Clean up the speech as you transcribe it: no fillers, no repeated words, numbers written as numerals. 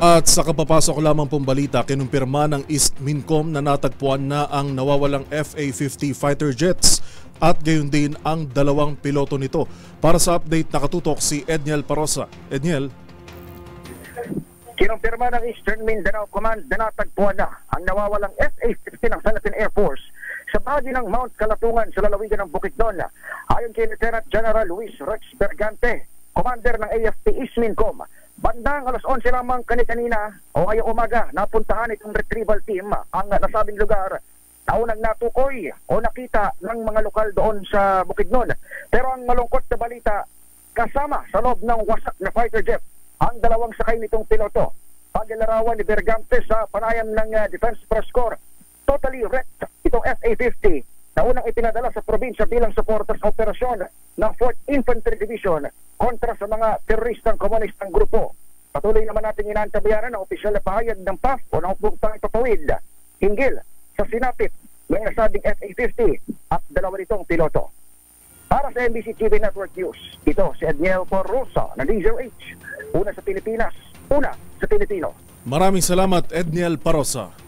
At sa kapapasok lamang pong balita, kinumpirma ng East Mincom na natagpuan na ang nawawalang FA-50 fighter jets at gayon din ang dalawang piloto nito. Para sa update, nakatutok si Edniel Parosa. Edniel. Kinumpirma ng Eastern Mindanao Command na natagpuan na ang nawawalang FA-50 ng Philippine Air Force sa bahagi ng Mount Kalatungan sa lalawigan ng Bukidnon. Ayon kay Lieutenant General Luis Rex Bergante, Commander ng AFP East Mincom, bandang alas 11 lamang kanina o ngayong umaga, napuntahan itong retrieval team ang nasabing lugar na unang natukoy o nakita ng mga lokal doon sa Bukidnon. Pero ang malungkot na balita, kasama sa loob ng wasak na fighter jet ang dalawang sakay nitong piloto. Paglalarawan ni Bergante sa panayam ng Defense Press Corps, totally wrecked itong FA-50 na unang ipinadala sa probinsya bilang suporta sa operasyon ng 4th Infantry Division kontra sa mga teroristang komunistang grupo. Patuloy naman natin inaantabayanan ang opisyal na pahayag ng PAF o ng Hukbong Ipapawid hinggil sa sinapit ng nasabing FA-50 at dalawa nitong piloto. Para sa MBC TV Network News, ito si Edniel Parosa ng DZRH. Una sa Pilipinas, una sa Pilipino. Maraming salamat, Edniel Parosa.